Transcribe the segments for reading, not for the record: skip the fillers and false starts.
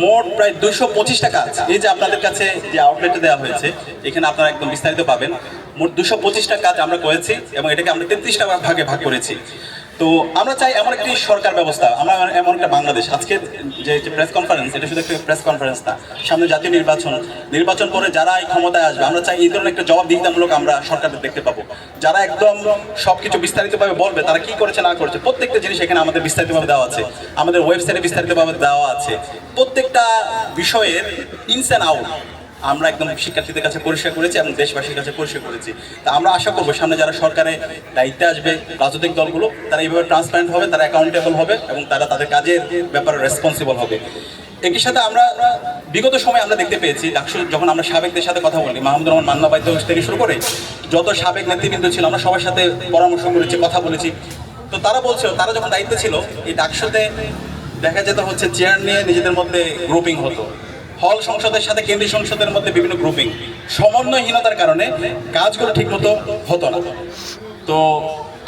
মোট প্রায় 225টা কাজ, এই যে আপনাদের কাছে যে আউটলেটে দেওয়া হয়েছে এখানে আপনারা একদম বিস্তারিত পাবেন। মোট 225টা কাজ আমরা করেছি এবং এটাকে আমরা 33টা ভাগে ভাগ করেছি। তো আমরা চাই এমন একটি সরকার ব্যবস্থা, আমরা এমন একটা বাংলাদেশ। আজকে যে প্রেস কনফারেন্স, এটা শুধু একটা প্রেস কনফারেন্স না, সামনে জাতীয় নির্বাচন করে যারা এই ক্ষমতায় আসবে, আমরা চাই এই ধরনের একটা জবাবদিহিতামূলক আমরা সরকারদের দেখতে পাবো, যারা একদম সবকিছু বিস্তারিতভাবে বলবে তারা কি করেছে না করেছে। প্রত্যেকটা জিনিস এখানে আমাদের বিস্তারিতভাবে দেওয়া আছে, আমাদের ওয়েবসাইটে বিস্তারিতভাবে দেওয়া আছে। প্রত্যেকটা বিষয়ের ইনস অ্যান্ড আউট আমরা একদম শিক্ষার্থীদের কাছে পরিষ্কার করেছি এবং দেশবাসীর কাছে পরিষ্কার করেছি। তা আমরা আশা করবো সামনে যারা সরকারে দায়িত্বে আসবে, রাজনৈতিক দলগুলো, তারা এইভাবে ট্রান্সপারেন্ট হবে, তারা অ্যাকাউন্টেবল হবে এবং তারা তাদের কাজের ব্যাপারে রেসপন্সিবল হবে। একই সাথে আমরা বিগত সময় আমরা দেখতে পেয়েছি, যখন আমরা সাবেকদের সাথে কথা বলি, মাহমুদুর রহমান মান্না ভাই থেকে শুরু করে যত সাবেক নেতৃবৃন্দ ছিল, আমরা সবার সাথে পরামর্শ করেছি, কথা বলেছি। তো তারা বলছে তারা যখন দায়িত্বে ছিল, এই ডাকসুতে দেখা যেত হচ্ছে চেয়ার নিয়ে নিজেদের মধ্যে গ্রুপিং হতো, হল সংসদের সাথে কেন্দ্রীয় সংসদের মধ্যে বিভিন্ন গ্রুপিং, সমন্বয়হীনতার কারণে কাজগুলো ঠিকমতো হতো না। তো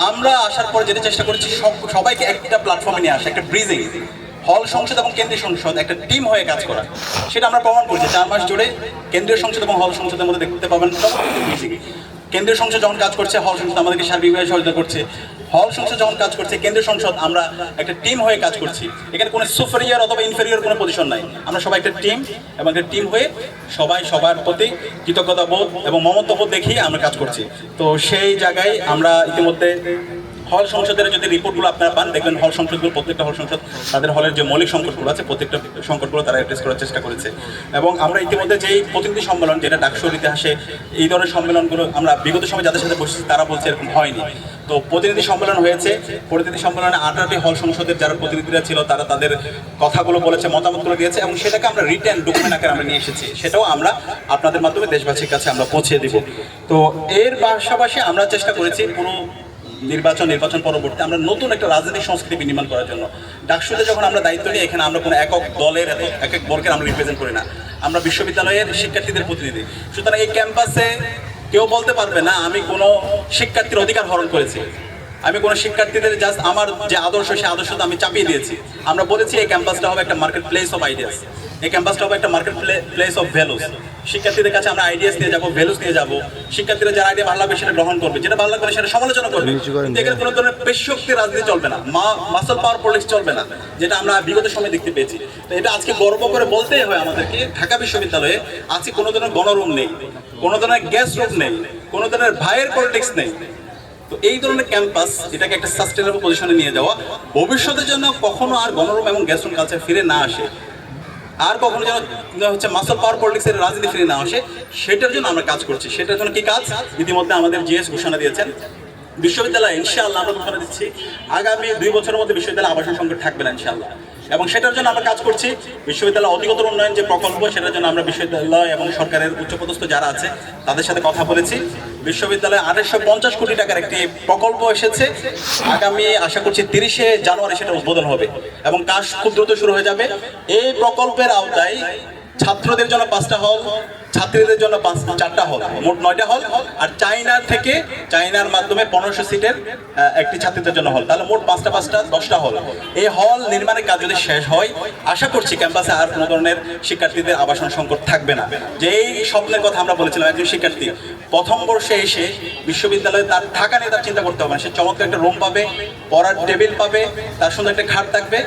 আমরা আসার পর যেটা চেষ্টা করেছি, সবাইকে একটা প্ল্যাটফর্মে নিয়ে আসা, একটা ব্রিজিং, হল সংসদ এবং কেন্দ্রীয় সংসদ একটা টিম হয়ে কাজ করা। সেটা আমরা প্রমাণ করছি 4 মাস জুড়ে। কেন্দ্রীয় সংসদ এবং হল সংসদের মধ্যে দেখতে পাবেন ব্রিজিং। কেন্দ্রীয় সংসদ যখন কাজ করছে, হল সংসদ আমাদেরকে সার্বিকভাবে সহযোগিতা করছে। হল সংসদ যখন কাজ করছে, কেন্দ্রীয় সংসদ, আমরা একটা টিম হয়ে কাজ করছি। এখানে কোনো সুপেরিয়র অথবা ইনফেরিয়র কোনো পজিশন নাই, আমরা সবাই একটা টিম এবং একটা টিম হয়ে সবাই সবার প্রতি কৃতজ্ঞতা বোধ এবং মমত্ববোধ দেখিয়ে আমরা কাজ করছি। তো সেই জায়গায় আমরা ইতিমধ্যে হল সংসদের যদি রিপোর্টগুলো আপনারা পান, দেখবেন হল সংসদগুলো, প্রত্যেকটা হল সংসদ তাদের হলের যে মৌলিক সংকটগুলো আছে প্রত্যেকটা সংকটগুলো তারা অ্যাড্রেস করার চেষ্টা করেছে। এবং আমরা ইতিমধ্যে যেই প্রতিনিধি সম্মেলন, যেটা ডাকসুর ইতিহাসে এই ধরনের সম্মেলনগুলো আমরা বিগত সময় যাদের সাথে বসেছি তারা বলছে এরকম হয়নি। তো প্রতিনিধি সম্মেলন হয়েছে, প্রতিনিধি সম্মেলনে 18টি হল সংসদের যারা প্রতিনিধিরা ছিল তারা তাদের কথাগুলো বলেছে, মতামতগুলো দিয়েছে এবং সেটাকে আমরা রিটেন ডকুমেন্ট আকারে আমরা নিয়ে এসেছি। সেটাও আমরা আপনাদের মাধ্যমে দেশবাসীর কাছে আমরা পৌঁছে দিব। তো এর পাশাপাশি আমরা চেষ্টা করেছি পুরো নির্বাচন পরবর্তী আমরা নতুন একটা রাজনৈতিক সংস্কৃতি বিনির্মাণ করার জন্য। ডাকসুতে যখন আমরা দায়িত্ব নিই, এখানে আমরা কোনো একক দলের এক বর্গের আমরা রিপ্রেজেন্ট করি না, আমরা বিশ্ববিদ্যালয়ের শিক্ষার্থীদের প্রতিনিধি। সুতরাং এই ক্যাম্পাসে কেউ বলতে পারবে না আমি কোনো শিক্ষার্থীর অধিকার হরণ করেছি, আমি কোনো শিক্ষার্থীদের জাস্ট আমার যে আদর্শ সেই আদর্শটা আমি চাপিয়ে দিয়েছি। আমরা বলেছি এই ক্যাম্পাসটা হবে একটা মার্কেট প্লেস অফ আইডিয়াস, এই ক্যাম্পাসটা হবে একটা মার্কেট প্লেস অফ ভ্যালুস। শিক্ষার্থীদের কাছে আমরা আইডিয়াস নিয়ে যাবো, ভ্যালুস নিয়ে যাবো। শিক্ষার্থীরা যারা আইডিয়া ভালো লাগবে সেটা গ্রহণ করবে, যেটা ভালো লাগবে সেটা সমালোচনা করবে। এখানে কোনো ধরনের পেশশক্তির রাজনীতি চলবে না, মাসল পাওয়ার পলিটিক্স চলবে না, যেটা আমরা বিগত সময় দেখতে পেয়েছি। তো এটা আজকে গর্ব করে বলতেই হয় আমাদেরকে, ঢাকা বিশ্ববিদ্যালয়ে আজকে কোনো ধরনের গণরুম নেই, কোনো ধরনের গ্যাস রুম নেই, কোনো ধরনের ভাইয়ের পলিটিক্স নেই। তো এই ধরনের ক্যাম্পাস, এটাকে একটা সাস্টেনেবল পজিশনে নিয়ে যাওয়া, ভবিষ্যতের জন্য কখনো আর গণরুম এবং গ্যাস রুম কালচার ফিরে না আসে, আর কখনো যেন হচ্ছে মাসল পাওয়ার পলিটিক্সের রাজনীতি ফিরে না আসে, সেটার জন্য আমরা কাজ করছি। সেটার জন্য কি কাজ, ইতিমধ্যে আমাদের জিএস ঘোষণা দিয়েছেন। বিশ্ববিদ্যালয় ইনশাআল্লাহ আমরা ঘোষণা দিচ্ছি আগামী 2 বছরের মধ্যে বিশ্ববিদ্যালয় আবাসন সংকট থাকবে না ইনশাআল্লাহ, এবং সেটার জন্য আমরা কাজ করছি। বিশ্ববিদ্যালয় অধিকতর উন্নয়ন যে প্রকল্প, সেটার জন্য আমরা বিশ্ববিদ্যালয় এবং সরকারের উচ্চপদস্থ যারা আছে তাদের সাথে কথা বলেছি। বিশ্ববিদ্যালয়ে 2850 কোটি টাকার একটি প্রকল্প এসেছে, আগামী আশা করছি 30শে জানুয়ারি সেটা উদ্বোধন হবে এবং কাজ খুব দ্রুত শুরু হয়ে যাবে। এই প্রকল্পের আওতায় ছাত্রদের জন্য 5টা হল, ছাত্রীদের জন্য 4টা হল, মোট 9টা হল, আর চাইনার মাধ্যমে 1500 সিটের একটি ছাত্রীদের জন্য হল, তাহলে মোট 5টা 10টা হল। এই হল নির্মাণের কাজ যদি শেষ হয়, আশা করছি ক্যাম্পাসে আর কোনো ধরনের শিক্ষার্থীদের আবাসন সংকট থাকবে না। যেই স্বপ্নের কথা আমরা বলেছিলাম, একজন শিক্ষার্থী প্রথম বর্ষে এসে বিশ্ববিদ্যালয়ে তার থাকা নিয়ে তার চিন্তা করতে হবে না, সে চমৎকার একটা রুম পাবে, পড়ার টেবিল পাবে, তার সুন্দর একটা খাট থাকবে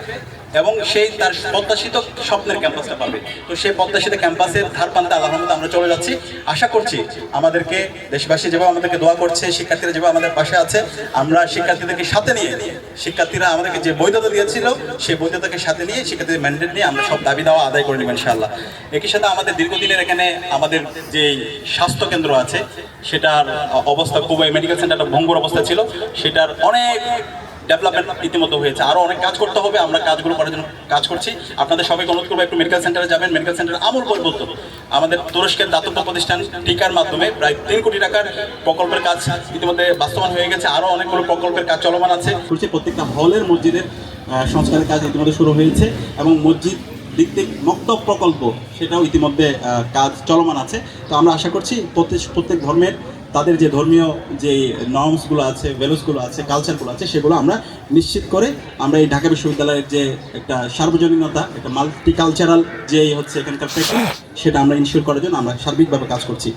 এবং সেই তার প্রত্যাশিত স্বপ্নের ক্যাম্পাসটা পাবে। তো সেই প্রত্যাশিত ক্যাম্পাসের ধার প্রান্তে আল্লাহর আমরা চলে যাচ্ছি। আশা করছি আমাদেরকে দেশবাসী যেভাবে আমাদেরকে দোয়া করছে, শিক্ষার্থীরা যেভাবে আমাদের পাশে আছে, আমরা শিক্ষার্থীদেরকে সাথে নিয়ে, শিক্ষার্থীরা আমাদেরকে যে বৈধতা দিয়েছিল সেই বৈধতাকে সাথে নিয়ে, শিক্ষার্থীদের ম্যান্ডেট নিয়ে আমরা সব দাবি দেওয়া আদায় করে নেব ইনশাআল্লাহ। একই সাথে আমাদের দীর্ঘদিনের এখানে আমাদের যে স্বাস্থ্য কেন্দ্র আছে সেটার অবস্থা খুব, মেডিকেল সেন্টারটা ভঙ্গুর অবস্থা ছিল, সেটার অনেক ডেভেলপমেন্ট ইতিমধ্যে হয়েছে, আরও অনেক কাজ করতে হবে। আমরা কাজগুলো করার জন্য কাজ করছি। আপনাদের সবাইকে অনুরোধ করবো একটু মেডিকেল সেন্টারে যাবেন। মেডিকেল সেন্টার আমূল পরিবর্তন, আমাদের তুরস্কের দাতব্য প্রতিষ্ঠান টিকার মাধ্যমে প্রায় 3 কোটি টাকার প্রকল্পের কাজ ইতিমধ্যে বাস্তবায়ন হয়ে গেছে, আরও অনেকগুলো প্রকল্পের কাজ চলমান আছে। প্রত্যেকটা হলের মসজিদের সংস্কারের কাজ ইতিমধ্যে শুরু হয়েছে এবং মসজিদ ভিত্তিক মক্তব প্রকল্প সেটাও ইতিমধ্যে কাজ চলমান আছে। তো আমরা আশা করছি প্রত্যেক ধর্মের তাদের যে ধর্মীয় যে নর্মসগুলো আছে, ভ্যালুসগুলো আছে, কালচারগুলো আছে, সেগুলো আমরা নিশ্চিত করে আমরা এই ঢাকা বিশ্ববিদ্যালয়ের যে একটা সার্বজনীনতা, একটা মাল্টিকালচারাল যে হচ্ছে এখানকার প্রেক্ষাপট, সেটা আমরা ইনশিওর করার জন্য আমরা সার্বিকভাবে কাজ করছি।